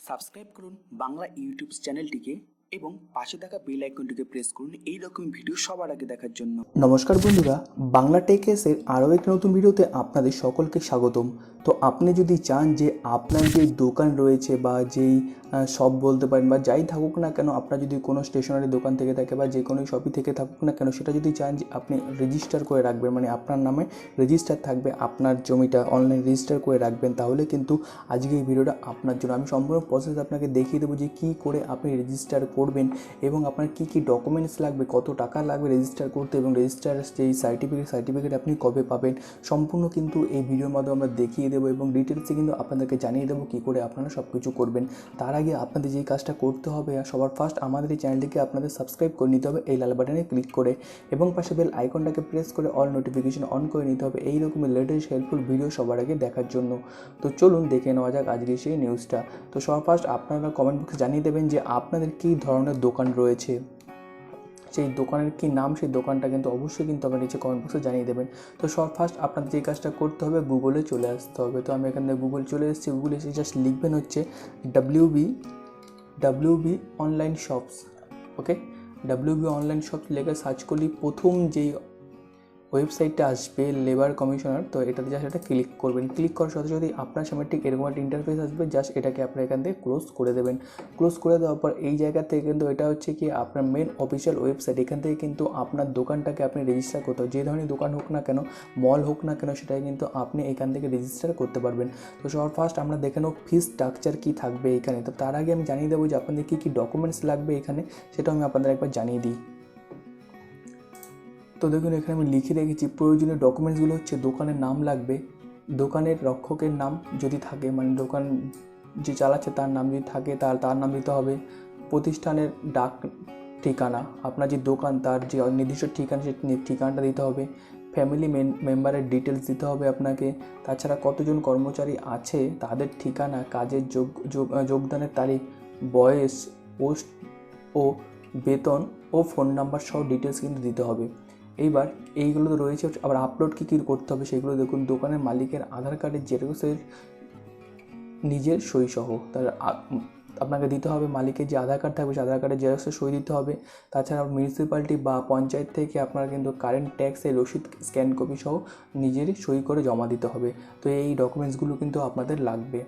Subscribe করুন Bangla YouTube চ্যানেলটিকে এবং পাশে থাকা বেল আইকনটিকে প্রেস করুন এই রকম ভিডিও সবার আগে দেখার জন্য। নমস্কার বন্ধুরা, বাংলা টেকেসের আরও একটি নতুন ভিডিওতে আপনাদের সকলকে স্বাগতম। তো আপনি যদি চান যে আপনার যেই দোকান রয়েছে বা যেই শপ বলতে পারেন বা যাই থাকুক না কেন, আপনার যদি কোনো স্টেশনারি দোকান থেকে থাকে বা যে কোনো শপই থেকে থাকুক না কেন, সেটা যদি চান যে আপনি রেজিস্টার করে রাখবেন, মানে আপনার নামে রেজিস্টার থাকবে, আপনার জমিটা অনলাইন রেজিস্টার করে রাখবেন, তাহলে কিন্তু আজকে এই ভিডিওটা আপনার জন্য। আমি সম্পূর্ণ প্রসেস আপনাকে দেখিয়ে দেবো যে কী করে আপনি রেজিস্টার করবেন এবং আপনার কী কী ডকুমেন্টস লাগবে, কত টাকা লাগবে রেজিস্টার করতে এবং রেজিস্টার যেই সার্টিফিকেট আপনি কবে পাবেন, সম্পূর্ণ কিন্তু এই ভিডিওর মাধ্যমে আমরা দেখিয়ে দেবো এবং ডিটেলসে কিন্তু আপনাদেরকে জানিয়ে দেবো কী করে আপনারা সব কিছু করবেন। তার আগে আপনাদের যেই কাজটা করতে হবে, সবার ফার্স্ট আমাদের এই চ্যানেলটিকে আপনাদের সাবস্ক্রাইব করে নিতে হবে এই লাল বাটনে ক্লিক করে, এবং পাশে বেল আইকনটাকে প্রেস করে অল নোটিফিকেশন অন করে নিতে হবে এই রকমের লেটেস্ট হেল্পফুল ভিডিও সবার আগে দেখার জন্য। তো চলুন দেখে নেওয়া যাক আজকে সেই নিউজটা। তো সবার ফার্স্ট আপনারা কমেন্ট বক্সে জানিয়ে দেবেন যে আপনাদের কী ধরনের দোকান রয়েছে, সেই দোকানের কী নাম, সেই দোকানটা কিন্তু অবশ্যই কিন্তু আপনার নিচে কমেন্ট বক্সে জানিয়ে দেবেন। তো সব ফার্স্ট আপনাদের যে কাজটা করতে হবে, গুগলে চলে আসতে হবে। তো আমি এখান থেকে গুগল চলে এসেছি। গুগলে এসে জাস্ট লিখবেন হচ্ছে ডাব্লিউবি অনলাইন শপস। ওকে, ডাব্লিউবি অনলাইন শপস লেখা সার্চ করলে প্রথম যেই ওয়েবসাইটটা আসবে লেবার কমিশনার, তো এটাতে জাস্ট এটা ক্লিক করবেন। ক্লিক করার সাথে সাথে আপনার সামনে ঠিক এরকম একটা ইন্টারফেস আসবে, জাস্ট এটাকে আপনার এখান থেকে ক্লোজ করে দেবেন। ক্লোজ করে দেওয়ার পর এই জায়গা থেকে কিন্তু এটা হচ্ছে কি আপনার মেন অফিসিয়াল ওয়েবসাইট। এখান থেকে কিন্তু আপনার দোকানটাকে আপনি রেজিস্টার করতে হবে, যে ধরনের দোকান হোক না কেন, মল হোক না কেন, সেটাই কিন্তু আপনি এখান থেকে রেজিস্টার করতে পারবেন। তো সবার ফার্স্ট আমরা দেখে নেব ফিস স্ট্রাকচার কী থাকবে এখানে। তো তার আগে আমি জানিয়ে দেবো যে আপনাদের কী কী ডকুমেন্টস লাগবে এখানে, সেটাও আমি আপনাদের একবার জানিয়ে দিই। তো দেখুন এখানে আমি লিখে রেখেছি প্রয়োজনীয় ডকুমেন্টসগুলো হচ্ছে দোকানের নাম লাগবে, দোকানের রক্ষকের নাম যদি থাকে, মানে দোকান যে চালাচ্ছে তার নাম যদি থাকে তার নাম দিতে হবে, প্রতিষ্ঠানের ডাক ঠিকানা, আপনার যে দোকান তার যে নির্দিষ্ট ঠিকানা সেই ঠিকানাটা দিতে হবে, ফ্যামিলি মেম্বারের ডিটেলস দিতে হবে আপনাকে, তাছাড়া কতজন কর্মচারী আছে তাদের ঠিকানা, কাজের যোগদানের তারিখ, বয়স, পোস্ট ও বেতন ও ফোন নাম্বার সহ ডিটেলস কিন্তু দিতে হবে। এইবার এইগুলো তো রয়েছে, আবার আপলোড কী করতে হবে সেগুলো দেখুন। দোকানের মালিকের আধার কার্ডের জেরক্সের নিজের সই সহ তার আপনাকে দিতে হবে, মালিকের যে আধার কার্ড থাকবে সেই আধার কার্ডের জেরক্সের সই দিতে হবে। তাছাড়া মিউনিসিপ্যালিটি বা পঞ্চায়েত থেকে আপনারা কিন্তু কারেন্ট ট্যাক্সের রসিদ স্ক্যান কপি সহ নিজেরই সই করে জমা দিতে হবে। তো এই ডকুমেন্টসগুলো কিন্তু আপনাদের লাগবে।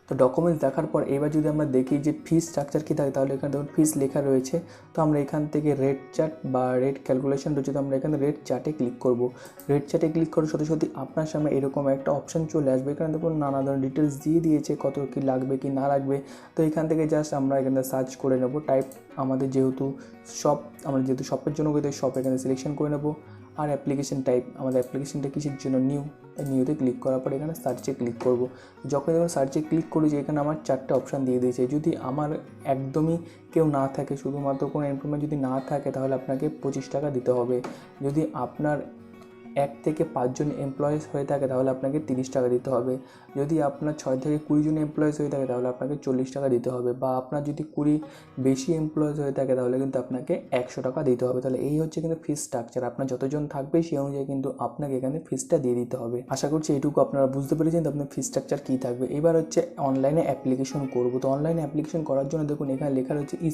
তো ডকুমেন্টস দেখার পর এবার যদি আমরা দেখি যে ফিস স্ট্রাকচার কী থাকে, তাহলে এখানে দেখুন ফিস লেখা রয়েছে। তো আমরা এখান থেকে রেট চার্ট বা রেট ক্যালকুলেশন রয়েছে, তো আমরা এখানে রেট চার্টে ক্লিক করব। রেট চার্টে ক্লিক করার সাথে সাথে আপনার সামনে এরকম একটা অপশান চলে আসবে। এখানে দেখুন নানা ধরনের ডিটেলস দিয়ে দিয়েছে, কত কী লাগবে কি না লাগবে। তো এখান থেকে জাস্ট আমরা এখানে সার্চ করে নেব টাইপ, আমাদের যেহেতু শপের জন্য শপ এখানে সিলেকশন করে নেব। আর অ্যাপ্লিকেশন টাইপ, আমাদের অ্যাপ্লিকেশনটা কিসের জন্য, নিউতে ক্লিক করার পর এখানে সার্চে ক্লিক করব। যখন সার্চে ক্লিক করি যে এখানে আমার 4টে অপশান দিয়ে দিয়েছে। যদি আমার একদমই কেউ না থাকে, শুধুমাত্র কোনো এমপ্লয়মেন্ট যদি না থাকে, তাহলে আপনাকে 25 টাকা দিতে হবে। যদি আপনার 1 থেকে 5 জন এমপ্লয়িজ হয়ে থাকে তাহলে আপনাকে 30 টাকা দিতে হবে। যদি আপনার 6 থেকে 20 জন এমপ্লয়িজ হয়ে থাকে তাহলে আপনাকে 40 টাকা দিতে হবে, বা আপনার যদি 20 বেশি এমপ্লয়িজ হয়ে থাকে তাহলে কিন্তু আপনাকে 100 টাকা দিতে হবে। তাহলে এই হচ্ছে কিন্তু ফিস স্ট্রাকচার। আপনার যতজন থাকবে সেই অনুযায়ী কিন্তু আপনাকে এখানে ফিসটা দিয়ে দিতে হবে। আশা করছি এইটুকু আপনারা বুঝতে পেরেছেন। তো আপনার ফিস স্ট্রাকচার কী থাকবে। এবার হচ্ছে অনলাইনে অ্যাপ্লিকেশন করব। তো অনলাইনে অ্যাপ্লিকেশন করার জন্য দেখুন এখানে লেখা রয়েছে ই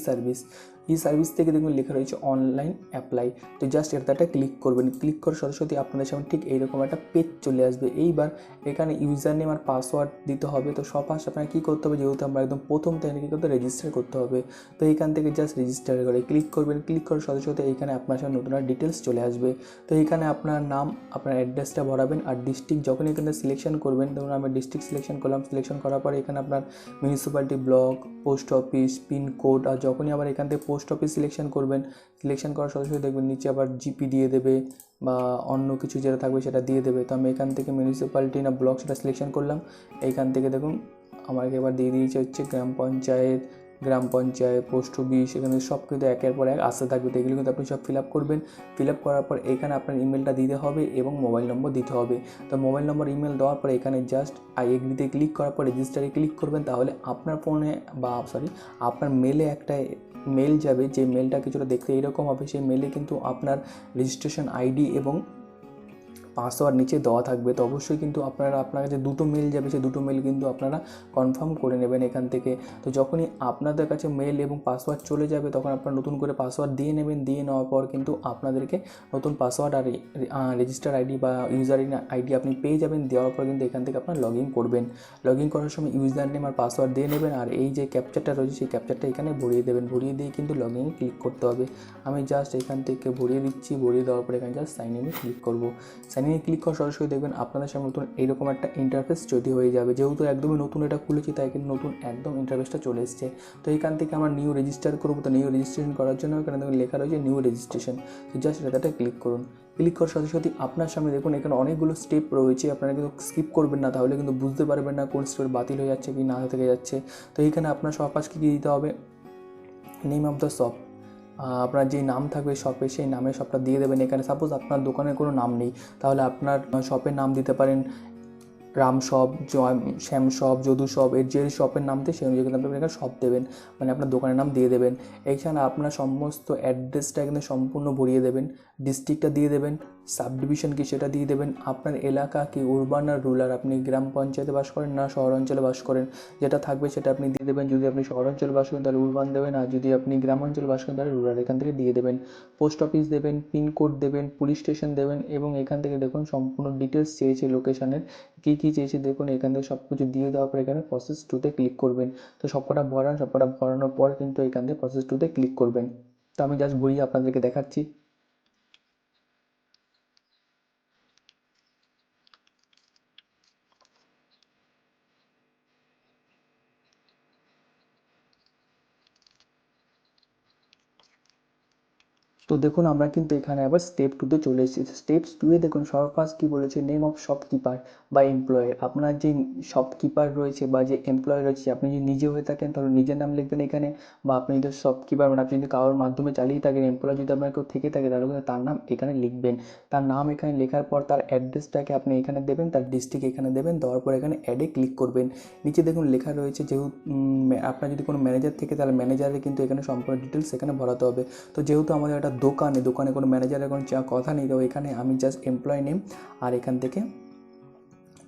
সার্ভিস থেকে দেখুন লেখা রয়েছে অনলাইন অ্যাপ্লাই। তো জাস্ট এটাতে ক্লিক করবেন। ক্লিক করার সাথে সাথে আপনাদের সামনে ঠিক এইরকম একটা পেজ চলে আসবে। এইবার এখানে ইউজার নেম আর পাসওয়ার্ড দিতে হবে। তো সব ফার্স্ট আপনাকে কী করতে হবে, যেহেতু আমরা একদম প্রথম তাই কী করতে রেজিস্টার করতে হবে। তো এখান থেকে জাস্ট রেজিস্টার করে ক্লিক করবেন। ক্লিক করার সাথে সাথে এখানে আপনার সামনে নতুন ডিটেলস চলে আসবে। তো এখানে আপনার নাম, আপনার অ্যাড্রেসটা ভরাবেন, আর ডিস্ট্রিক্ট যখন এখানে সিলেকশন করবেন, ধরুন আমি ডিস্ট্রিক্ট সিলেকশন করলাম। সিলেকশন করার পরে এখানে আপনার municipality, block, post office, pincode, আর যখনই আবার এখান থেকে পোস্ট অফিস সিলেকশন করবেন, সিলেকশন করার সাথে সাথে দেখবেন নিচে আবার জিপি দিয়ে দেবে বা অন্য কিছু যেটা থাকবে সেটা দিয়ে দেবে। তো আমি এখান থেকে মিউনিসিপ্যালিটি না ব্লক সেটা সিলেকশন করলাম। এইখান থেকে দেখুন আমাকে এবার দিয়ে দিয়েছে হচ্ছে গ্রাম পঞ্চায়েত, পোস্ট অফিস, এখানে সব কিন্তু একের পর এক আসতে থাকবে। তো এগুলো কিন্তু আপনি সব ফিল আপ করবেন। ফিল আপ করার পর এখানে আপনার ইমেলটা দিতে হবে এবং মোবাইল নম্বর দিতে হবে। তো মোবাইল নম্বর, ইমেল দেওয়ার পর এখানে জাস্ট আই এগ্রিতে ক্লিক করার পর রেজিস্টারে ক্লিক করবেন। তাহলে আপনার ফোনে আপনার মেলে একটা মেল যাবে, যে মেলটা কিছুটা দেখতে এইরকম হবে। সেই মেলে কিন্তু আপনার রেজিস্ট্রেশন আইডি এবং পাসওয়ার্ড নিচে দেওয়া থাকবে। তো অবশ্যই কিন্তু আপনার কাছে দুটো মেল যাবে, সেই দুটো মেল কিন্তু আপনারা কনফার্ম করে নেবেন এখান থেকে। তো যখনই আপনাদের কাছে মেল এবং পাসওয়ার্ড চলে যাবে তখন আপনারা নতুন করে পাসওয়ার্ড দিয়ে নেবেন। দিয়ে নেওয়ার পর কিন্তু আপনাদেরকে নতুন পাসওয়ার্ড আর রেজিস্টার আইডি বা ইউজার আইডি আপনি পেয়ে যাবেন। দেওয়ার পর কিন্তু এখান থেকে আপনার লগ ইন করবেন। লগ ইন করার সময় ইউজার নেম আর পাসওয়ার্ড দিয়ে নেবেন, আর এই যে ক্যাপচারটা রয়েছে সেই ক্যাপচারটা এখানে ভরিয়ে দেবেন। ভরিয়ে দিয়ে কিন্তু লগ ইনে ক্লিক করতে হবে। আমি জাস্ট এখান থেকে ভরিয়ে দিচ্ছি। ভরিয়ে দেওয়ার পর এখানে জাস্ট সাইন ইনে ক্লিক করব। সাইন ইনে ক্লিক করার সরাসরি দেখবেন আপনাদের সামনে নতুন এইরকম একটা ইন্টারফেস তৈরি হয়ে যাবে। যেহেতু একদমই নতুন এটা খুলেছি তাই কিন্তু নতুন একদম ইন্টারফেসটা চলে এসেছে। তো এইখান থেকে আমরা নিউ রেজিস্টার করবো। তো নিউ রেজিস্ট্রেশন করার জন্য এখানে দেখুন লেখা রয়েছে নিউ রেজিস্ট্রেশন। তো জাস্ট এটাতে ক্লিক করুন। ক্লিক করার সাথে সাথে আপনার সামনে দেখুন এখানে অনেকগুলো স্টেপ রয়েছে। আপনারা কিন্তু স্কিপ করবেন না, তাহলে কিন্তু বুঝতে পারবেন না কোন স্টেপ বাতিল হয়ে যাচ্ছে কি না থেকে যাচ্ছে। তো এইখানে আপনার সব কাজ কী দিতে হবে, নেম অফ দ্য শপ, আপনার যেই নাম থাকবে শপে সেই নামে শপটা দিয়ে দেবেন। এখানে সাপোজ আপনার দোকানের কোনো নাম নেই, তাহলে আপনার শপের নাম দিতে পারেন রাম শপ, শ্যাম শপ, যদু শপ, এর যে শপের নাম দিয়ে সেই অনুযায়ী কিন্তু আপনি এখানে শপ দেবেন, মানে আপনার দোকানের নাম দিয়ে দেবেন। এইখানে আপনার সমস্ত অ্যাড্রেসটা এখানে সম্পূর্ণ ভরিয়ে দেবেন। ডিস্ট্রিক্টটা দিয়ে দেবেন, সাব ডিভিশন কি সেটা দিয়ে দেবেন, আপনার এলাকা কি উরবান আর রুরাল, আপনি গ্রাম পঞ্চায়েতে বাস করেন না শহর অঞ্চলে বাস করেন, যেটা থাকবে সেটা আপনি দিয়ে দেবেন। যদি আপনি শহর অঞ্চলে বাস করেন তাহলে উরবান দেবেন, আর যদি আপনি গ্রাম অঞ্চলে বাস করেন তাহলে রুরাল এখান থেকে দিয়ে দেবেন। পোস্ট অফিস দেবেন, পিনকোড দেবেন, পুলিশ স্টেশন দেবেন, এবং এখান থেকে দেখুন সম্পূর্ণ ডিটেলস চেয়েছে লোকেশনের কী কী চেয়েছে দেখুন। এখান থেকে সব কিছু দিয়ে দেওয়ার পর এখানে প্রসেস টুতে ক্লিক করবেন। তো সবকটা ভরানোর পর কিন্তু এখান থেকে প্রসেস টুতে ক্লিক করবেন। তো আমি জাস্ট ভরিয়ে আপনাদেরকে দেখাচ্ছি। তো দেখুন আমরা কিন্তু এখানে আবার স্টেপ টুতে চলে এসেছি। স্টেপস টুয়ে দেখুন সবার ফার্স্ট কী বলেছে, নেম অফ শপকিপার বা এমপ্লয়ার। আপনার যে শপকিপার রয়েছে বা যে এমপ্লয়ার রয়েছে, আপনি যদি নিজে হয়ে থাকেন তাহলে নিজের নাম লিখবেন এখানে, বা আপনি যদি শপকিপার মানে আপনি যদি কারোর মাধ্যমে চালিয়ে থাকেন, এমপ্লয়ার যদি আপনার কেউ থেকে থাকে তাহলে কিন্তু তার নাম এখানে লিখবেন। তার নাম এখানে লেখার পর তার অ্যাড্রেসটাকে আপনি এখানে দেবেন, তার ডিস্ট্রিক্ট এখানে দেবেন। দেওয়ার পর এখানে অ্যাডে ক্লিক করবেন। নিচে দেখুন লেখা রয়েছে যেহেতু আপনার যদি কোনো ম্যানেজার থেকে তাহলে ম্যানেজারের কিন্তু এখানে সম্পূর্ণ ডিটেলস এখানে ভরাতে হবে। তো যেহেতু আমাদের একটা দোকানে কোনো ম্যানেজারের কোনো কথা নেই, তো এখানে আমি জাস্ট এমপ্লয় নেম আর এখান থেকে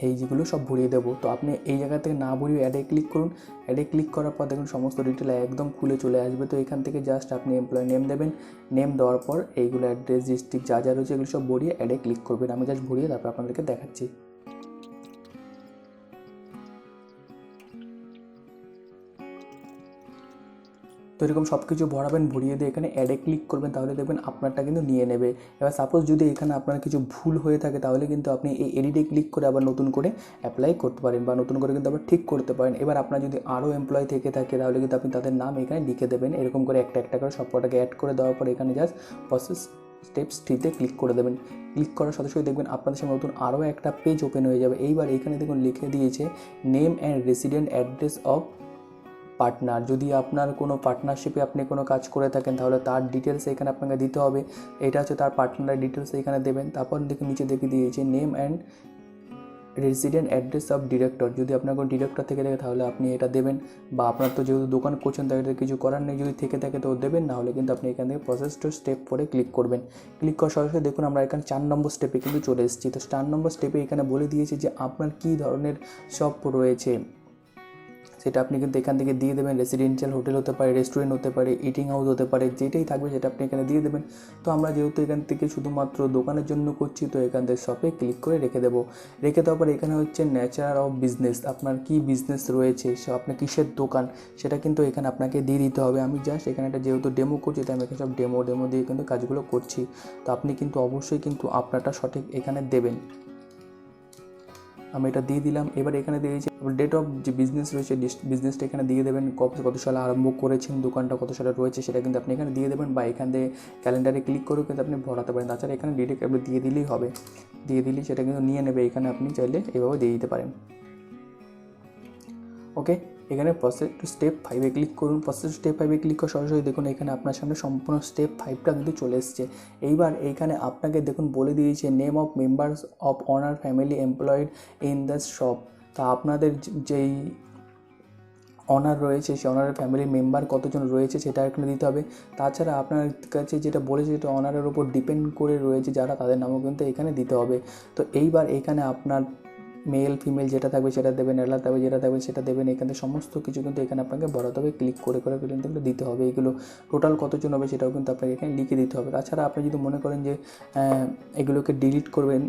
এই যেগুলো সব ভরিয়ে দেবো। তো আপনি এই জায়গা থেকে না ভরিয়ে অ্যাডে ক্লিক করুন। অ্যাডে ক্লিক করার পর দেখুন সমস্ত ডিটেল একদম খুলে চলে আসবে। তো এখান থেকে জাস্ট আপনি এমপ্লয় নেম দেবেন। নেম দেওয়ার পর এইগুলো অ্যাড্রেস, ডিস্ট্রিক্ট যা যা রয়েছে এগুলো সব ভরিয়ে অ্যাডে ক্লিক করবেন। আমি জাস্ট ভরিয়ে তারপর আপনাদেরকে দেখাচ্ছি। তো এরকম সব কিছু ভরাবেন, ভরিয়ে দিয়ে এখানে অ্যাডে ক্লিক করবেন, তাহলে দেখবেন আপনারটা কিন্তু নিয়ে নেবে। এবার সাপোজ যদি এখানে আপনার কিছু ভুল হয়ে থাকে তাহলে কিন্তু আপনি এই এডিটে ক্লিক করে আবার নতুন করে অ্যাপ্লাই করতে পারেন বা নতুন করে কিন্তু আবার ঠিক করতে পারেন। এবার আপনার যদি আরও এমপ্লয় থেকে থাকে তাহলে কিন্তু আপনি তাদের নাম এখানে লিখে দেবেন। এরকম করে একটা একটা করে সবকটাকে অ্যাড করে দেওয়ার পর এখানে জাস্ট প্রসেস স্টেপস 3তে ক্লিক করে দেবেন। ক্লিক করার সাথে সাথে দেখবেন আপনাদের সামনে নতুন আরও একটা পেজ ওপেন হয়ে যাবে। এইবার এখানে দেখুন লিখে দিয়েছে name and resident address of partner. যদি আপনার কোনো পার্টনারশিপে আপনি কোনো কাজ করে থাকেন তাহলে তার ডিটেলস এখানে আপনাকে দিতে হবে। এটা হচ্ছে তার পার্টনারের ডিটেলস এখানে দেবেন। তারপর দেখে নিচে দেখে দিয়েছে name and resident address of director. যদি আপনার কোনো ডিরেক্টর থেকে থাকে তাহলে আপনি এটা দেবেন, বা আপনার তো যেহেতু দোকান করছেন তাই এটা কিছু করার নেই, যদি থেকে থাকে তো দেবেন, না হলে কিন্তু আপনি এখান থেকে প্রসেস টু স্টেপ 4 ক্লিক করবেন। ক্লিক করার সরাসরি দেখুন আমরা এখানে 4 নম্বর স্টেপে কিন্তু চলে এসেছি। তো 4 নম্বর স্টেপে এখানে বলে দিয়েছে যে আপনার কী ধরনের শপ রয়েছে সেটা আপনি কিন্তু এখান থেকে দিয়ে দেবেন। রেসিডেন্সিয়াল হোটেল হতে পারে, রেস্টুরেন্ট হতে পারে, ইটিং হাউস হতে পারে, যেটাই থাকবে সেটা আপনি এখানে দিয়ে দেবেন। তো আমরা যেহেতু এখান থেকে শুধুমাত্র দোকানের জন্য করছি তো এখান থেকে শপে ক্লিক করে রেখে দেবো। রেখে দেওয়ার পর এখানে হচ্ছে নেচার অফ বিজনেস, আপনার কী বিজনেস রয়েছে, আপনার কিসের দোকান সেটা কিন্তু এখানে আপনাকে দিয়ে দিতে হবে। আমি জাস্ট এখানে একটা যেহেতু ডেমো করছি তাই আমি এখানে সব ডেমো দিয়ে কিন্তু কাজগুলো করছি। তো আপনি কিন্তু অবশ্যই কিন্তু আপনারটা সঠিক এখানে দেবেন। আমি এটা দিয়ে দিলাম। এবার এখানে দিয়েছি ডেট অফ যে বিজনেস রয়েছে বিজনেসটা এখানে দিয়ে দেবেন। কত সালে আরম্ভ করেছেন, দোকানটা কত সালে রয়েছে সেটা কিন্তু আপনি এখানে দিয়ে দেবেন, বা এখান থেকে ক্যালেন্ডারে ক্লিক করেও কিন্তু আপনি ভরাতে পারেন। তাছাড়া এখানে ডিরেক্ট আপনি দিয়ে দিলেই হবে, দিয়ে দিলেই সেটা কিন্তু নিয়ে নেবে। এখানে আপনি চাইলে এভাবে দিয়ে দিতে পারেন। ওকে, এখানে প্রসেস টু স্টেপ 5-এ ক্লিক করুন। প্রসেস স্টেপ 5-এ ক্লিক করে সরাসরি দেখুন এখানে আপনার সামনে সম্পূর্ণ স্টেপ 5টা কিন্তু চলে এসছে। এইবার এইখানে আপনাকে দেখুন বলে দিয়েছে name of members of honour family employed in the shop. তা আপনাদের যেই অনার রয়েছে সেই অনারের ফ্যামিলির মেম্বার কতজন রয়েছে সেটা এখানে দিতে হবে। তাছাড়া আপনার কাছে যেটা বলেছে সেটা অনারের উপর ডিপেন্ড করে রয়েছে যারা, তাদের নামও কিন্তু এখানে দিতে হবে। তো এইবার এখানে আপনার মেল ফিমেল যেটা থাকবে সেটা দেবেন, এলাকা থাকবে যেটা থাকবে সেটা দেবেন। এখানে সমস্ত কিছু কিন্তু এখানে আপনাকে বরাতে হবে, ক্লিক করে করে কিন্তু দিতে হবে। এগুলো টোটাল কতজন হবে সেটাও কিন্তু আপনাকে এখানে লিখে দিতে হবে। তাছাড়া আপনি যদি মনে করেন যে এগুলোকে ডিলিট করবেন,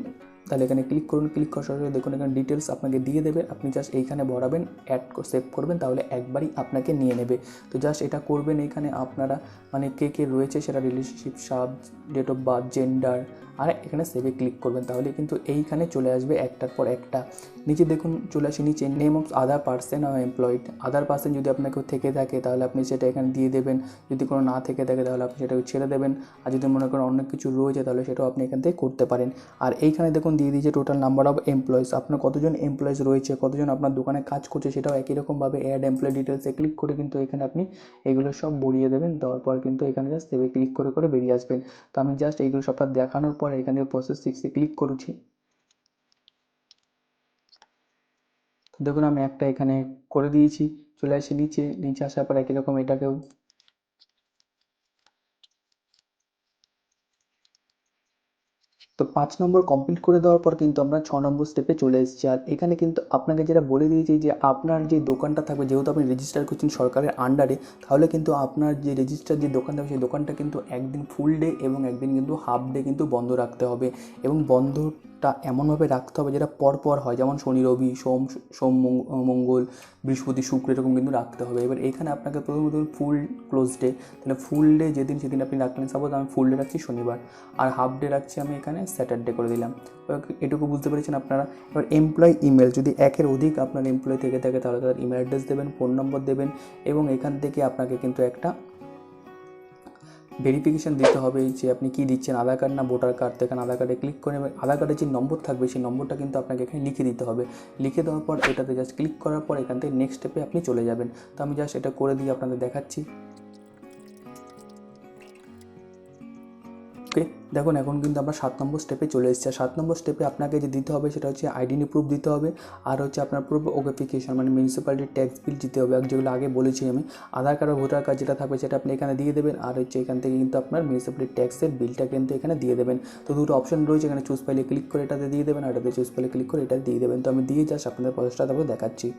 তাহলে এখানে ক্লিক করুন। ক্লিক করার সঙ্গে দেখুন এখানে ডিটেলস আপনাকে দিয়ে দেবে, আপনি জাস্ট এইখানে ভরাবেন, অ্যাড সেভ করবেন, তাহলে একবারই আপনাকে নিয়ে নেবে। তো জাস্ট এটা করবেন। এখানে আপনারা মানে কে কে রয়েছে সেটা রিলেশনশিপ, সাব, ডেট অফ বার্থ, জেন্ডার, আর এখানে সেভে ক্লিক করবেন, তাহলে কিন্তু এইখানে চলে আসবে একটার পর একটা। নিচে দেখুন চলে আসে নিচে নেম অফ আদার পার্সন আর এমপ্লয়েড। আদার পার্সন যদি আপনার কেউ থেকে থাকে তাহলে আপনি সেটা এখানে দিয়ে দেবেন, যদি কোনো না থেকে থাকে তাহলে আপনি সেটাকে ছেড়ে দেবেন। আর যদি মনে করেন অনেক কিছু রয়েছে তাহলে সেটাও আপনি এখান থেকে করতে পারেন। আর এইখানে দেখুন দিয়ে দিয়েছে টোটাল নাম্বার অফ এমপ্লয়িজ, আপনার কতজন এমপ্লয়িজ রয়েছে, কতজন আপনার দোকানে কাজ করছে সেটাও একই রকমভাবে অ্যাড এমপ্লয় ডিটেলসে ক্লিক করে কিন্তু এখানে আপনি এগুলো সব ভরিয়ে দেবেন। দেওয়ার পর কিন্তু এখানে জাস্ট সেভে ক্লিক করে করে বেরিয়ে আসবেন। তো আমি জাস্ট এইগুলো সবটা দেখানোর পর এখানে প্রসেস 6 ক্লিক করেছি। তো দেখুন আমি একটা এখানে করে দিয়েছি, চলে আসি নিচে। নিচে আসার পর একই রকম এটাকেও তো 5 নম্বর কমপ্লিট করে দেওয়ার পর কিন্তু আমরা 6 নম্বর স্টেপে চলে এসেছি। আর এখানে কিন্তু আপনাকে যেটা বলে দিয়েছি যে আপনার যে দোকানটা থাকবে, যেহেতু আপনি রেজিস্টার করছেন সরকারের আন্ডারে, তাহলে কিন্তু আপনার যে রেজিস্টার যে দোকান থাকবে সেই দোকানটা কিন্তু একদিন ফুল ডে এবং একদিন কিন্তু হাফ ডে কিন্তু বন্ধ রাখতে হবে। এবং বন্ধটা এমনভাবে রাখতে হবে যেটা পরপর হয়, যেমন শনি রবি, সোম মঙ্গল বৃহস্পতি শুক্র, এরকম কিন্তু রাখতে হবে। এবার এখানে আপনাকে প্রথমত ফুল ক্লোজ ডে, তাহলে ফুল ডে যেদিন সেদিন আপনি রাখলেন। সাপোজ আমি ফুল ডে রাখছি শনিবার, আর হাফ ডে রাখছি আমি এখানে স্যাটারডে করে দিলাম। এটুকু বুঝতে পেরেছেন আপনারা। এবার এমপ্লয় ইমেল, যদি একের অধিক আপনার এমপ্লয় থেকে থাকে তাহলে তাদের ইমেল অ্যাড্রেস দেবেন, ফোন নম্বর দেবেন, এবং এখান থেকে আপনাকে কিন্তু একটা ভেরিফিকেশান দিতে হবে যে আপনি কী দিচ্ছেন, আধার কার্ড না ভোটার কার্ড। তো এখানে আধার কার্ডে ক্লিক করে আধার কার্ডের যে নম্বর থাকবে সেই নম্বরটা কিন্তু আপনাকে এখানে লিখে দিতে হবে। লিখে দেওয়ার পর এটাতে জাস্ট ক্লিক করার পর এখান থেকে নেক্সট স্টেপে আপনি চলে যাবেন। তো আমি জাস্ট এটা করে দিয়ে আপনাদের দেখাচ্ছি। ওকে, দেখুন এখন কিন্তু আমরা 7 নম্বর স্টেপে চলে এসেছি। আর 7 নম্বর স্টেপে আপনাকে যে দিতে হবে সেটা হচ্ছে আইডেন্টি প্রুফ দিতে হবে, আর হচ্ছে আপনার প্রুফ ওকেফিকেশন মানে মিউনিসিপ্যালিটি ট্যাক্স বিল দিতে হবে। আর যেগুলো আগে বলেছি আমি, আধার কার্ড আর ভোটার কার্ড যেটা থাকবে সেটা আপনি এখানে দিয়ে দেবেন। আর হচ্ছে এখান থেকে কিন্তু আপনার মিউনিসিপ্যালিটি ট্যাক্সের বিলটা কিন্তু এখানে দিয়ে দেবেন। তো দুটো অপশন রয়েছে, এখানে চুজ ফাইলে ক্লিক করে এটাতে দিয়ে দেবেন, আর এটাতে চুজ ফাইলে ক্লিক করে এটা দিয়ে দেবেন। তো আমি দিয়ে জাস্ট আপনাদের প্রসেসটা তারপরে দেখাচ্ছি।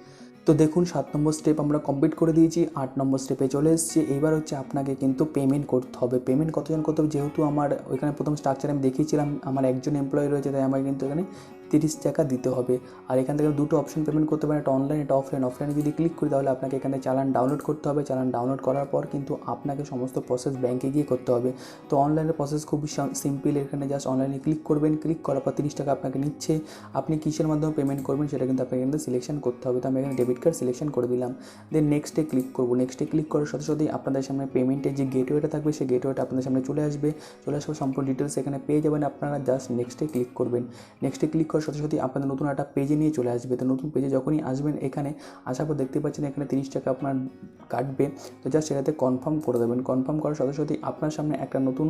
তো দেখুন 7 নম্বর স্টেপ আমরা কমপ্লিট করে দিয়েছি, 8 নম্বর স্টেপে চলে এসেছি। এইবার হচ্ছে আপনাকে কিন্তু পেমেন্ট করতে হবে। পেমেন্ট কতজন করতে হবে, যেহেতু আমার ওইখানে প্রথম স্ট্রাকচার আমি দেখিয়েছিলাম আমার একজন এমপ্লয়ি রয়েছে, তাই আমাকে কিন্তু এখানে 30 টাকা দিতে হবে। আর এখান থেকে দুটো অপশন পেমেন্ট করতে পারেন, একটা অনলাইন, একটা অফলাইন। অফলাইনে যদি ক্লিক করি তাহলে আপনাকে এখানে চালান ডাউনলোড করতে হবে। চালান ডাউনলোড করার পর কিন্তু আপনাকে সমস্ত প্রসেস ব্যাংকে গিয়ে করতে হবে। তো অনলাইনের প্রসেস খুবই সিম্পল। এখানে জাস্ট অনলাইনে ক্লিক করবেন, ক্লিক করার পর 30 টাকা আপনাকে নিচ্ছে। আপনি কিসের মাধ্যমে পেমেন্ট করবেন সেটা কিন্তু আপনাকে কিন্তু সিলেকশন করতে হবে। তো আমি এখানে ডেবিট কার্ড সিলেকশন করে দিলাম। দেন নেক্সটে ক্লিক করবো। নেক্সটে ক্লিক করার সাথে সাথেই আপনাদের সামনে পেমেন্টের যে গেটওয়েটা থাকবে সেই গেটওয়েটা আপনাদের সামনে চলে আসবে। চলে আসার সম্পূর্ণ ডিটেলস এখানে পেয়ে যাবেন। আপনারা জাস্ট নেক্সটে ক্লিক করবেন। নেক্সটে ক্লিক করার সাথে সাথেই আপনাদের নতুন একটা পেজে নিয়ে চলে আসবে। তো নতুন পেজে যখনই আসবেন এখানে আসার পর দেখতে পাচ্ছেন এখানে 30 টাকা আপনার কাটবে। তো জাস্ট সেটাতে কনফার্ম করে দেবেন। কনফার্ম করার সাথে সাথেই আপনার সামনে একটা নতুন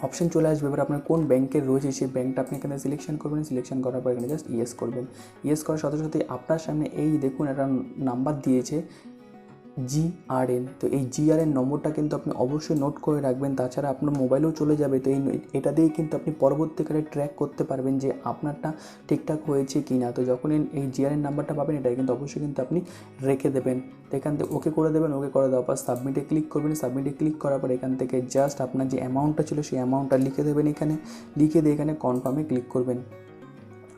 অপশন চলে আসবে। এবার আপনার কোন ব্যাংকের রয়েছে সেই ব্যাংকটা আপনি এখানে সিলেকশন করবেন। সিলেকশন করার পর এখানে জাস্ট ইয়েস করবেন। ইয়েস করার সাথে সাথে আপনার সামনে এই দেখুন একটা নাম্বার দিয়েছে GRN। তো এই GRN নম্বরটা কিন্তু আপনি অবশ্যই নোট করে রাখবেন, তাছাড়া আপনার মোবাইলেও চলে যাবে। তো এটা দিয়েই কিন্তু আপনি পরবর্তীকালে ট্র্যাক করতে পারবেন যে আপনারটা ঠিকঠাক হয়েছে কি না। তো যখন এই GRN নাম্বারটা পাবেন এটা কিন্তু অবশ্যই কিন্তু আপনি রেখে দেবেন। তো এখান থেকে ওকে করে দেবেন। ওকে করে দেওয়ার পর সাবমিটে ক্লিক করবেন। সাবমিটে ক্লিক করার পর এখান থেকে জাস্ট আপনার যে অ্যামাউন্টটা ছিল সেই অ্যামাউন্টটা লিখে দেবেন। এখানে লিখে দিয়ে এখানে কনফার্মে ক্লিক করবেন।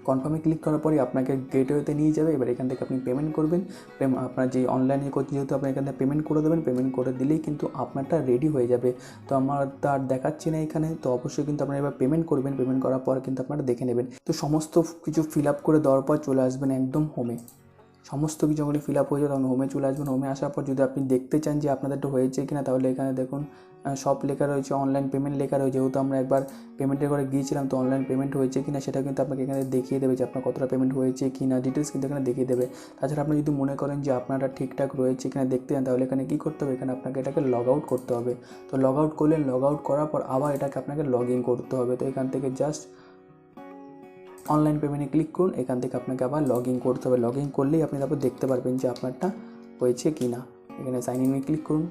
কনফার্মে ক্লিক করার পরে আপনাকে গেটওয়েতে নিয়ে যাবে। এবার এখান থেকে আপনি পেমেন্ট করবেন। আপনার যে অনলাইনে করছে যেহেতু আপনি এখান থেকে পেমেন্ট করে দেবেন। পেমেন্ট করে দিলেই কিন্তু আপনারটা রেডি হয়ে যাবে। তো আমার তার দেখাচ্ছি না এখানে। তো অবশ্যই কিন্তু আপনারা এবার পেমেন্ট করবেন। পেমেন্ট করার পর কিন্তু আপনারা দেখে নেবেন। তো সমস্ত কিছু ফিল আপ করে দেওয়ার পর চলে আসবেন একদম হোমে। সমস্ত কিছু যখন ফিল আপ হয়ে যায় তখন হোমে চলে আসবেন। হোমে আসার পর যদি আপনি দেখতে চান যে আপনাদেরটা হয়েছে কিনা তাহলে এখানে দেখুন সব লেখা রয়েছে, অনলাইন পেমেন্ট লেখা রয়েছে। যেহেতু আমরা একবার পেমেন্টের করে গিয়েছিলাম তো অনলাইন পেমেন্ট হয়েছে কিনা সেটা কিন্তু আপনাকে এখানে দেখিয়ে দেবে যে আপনার কতটা পেমেন্ট হয়েছে কিনা, ডিটেলস কিন্তু এখানে দেখিয়ে দেবে। তাছাড়া আপনি যদি মনে করেন যে আপনারা ঠিকঠাক রয়েছে কিনা দেখতে চান তাহলে এখানে কী করতে হবে, এখানে আপনাকে এটাকে লগ আউট করতে হবে। তো লগ আউট করলেন, লগ আউট করার পর আবার এটাকে আপনাকে লগ ইন করতে হবে। তো এখান থেকে জাস্ট অনলাইন পেমেন্টে ক্লিক করুন। এখান থেকে আপনাকে আবার লগ ইন করতে হবে। লগ ইন করলেই আপনি তারপর দেখতে পারবেন যে আপনারটা হয়েছে কি না। এখানে সাইন ইনে ক্লিক করুন।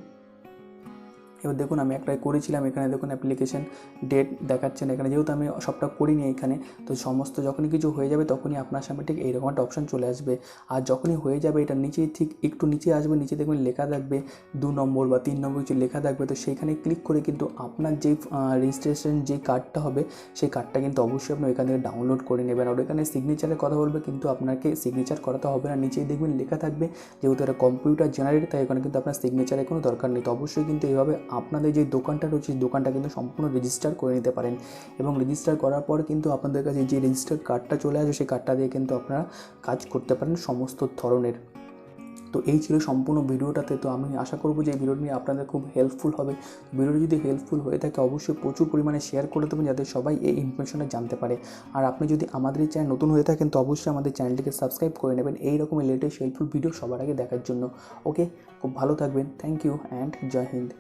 এবার দেখুন আমি একটা করেছিলাম, এখানে দেখুন অ্যাপ্লিকেশন ডেট দেখাচ্ছেন। এখানে যেহেতু আমি সবটা করিনি এখানে, তো সমস্ত যখনই কিছু হয়ে যাবে তখনই আপনার সামনে ঠিক এইরকম একটা অপশান চলে আসবে। আর যখনই হয়ে যাবে এটা নিচেই ঠিক একটু নিচে আসবে, নিচে দেখবেন লেখা থাকবে 2 নম্বর বা 3 নম্বর কিছু লেখা থাকবে। তো সেইখানে ক্লিক করে কিন্তু আপনার যেই রেজিস্ট্রেশন যেই কার্ডটা হবে সেই কার্ডটা কিন্তু অবশ্যই আপনি এখান থেকে ডাউনলোড করে নেবেন। আর ওইখানে সিগনেচারের কথা বলবে, কিন্তু আপনাকে সিগনেচার করাতে হবে না। নিচেই দেখবেন লেখা থাকবে, যেহেতু এটা কম্পিউটার জেনারেট, তাই এখানে কিন্তু আপনার সিগনেচারের কোনো দরকার নেই। তো অবশ্যই কিন্তু এইভাবে আপনাদের যে দোকানটা রয়েছে দোকানটা কিন্তু সম্পূর্ণ রেজিস্টার করে নিতে পারেন। এবং রেজিস্টার করার পর কিন্তু আপনাদের কাছে যে রেজিস্টার্ড কার্ডটা চলে আসবে সেই কার্ডটা দিয়ে কিন্তু আপনারা কাজ করতে পারেন সমস্ত ধরনের। তো এই ছিল সম্পূর্ণ ভিডিওটাতে। তো আমি আশা করব যে এই ভিডিওটি নিয়ে আপনাদের খুব হেল্পফুল হবে। ভিডিওটি যদি হেল্পফুল হয়ে থাকে অবশ্যই প্রচুর পরিমাণে শেয়ার করে দেবেন, যাতে সবাই এই ইনফরমেশনটা জানতে পারে। আর আপনি যদি আমাদের এই চ্যানেল নতুন হয়ে থাকেন তো অবশ্যই আমাদের চ্যানেলটিকে সাবস্ক্রাইব করে নেবেন এই রকমের লেটেস্ট হেল্পফুল ভিডিও সবার আগে দেখার জন্য। ওকে, খুব ভালো থাকবেন। Thank you and Jai Hind.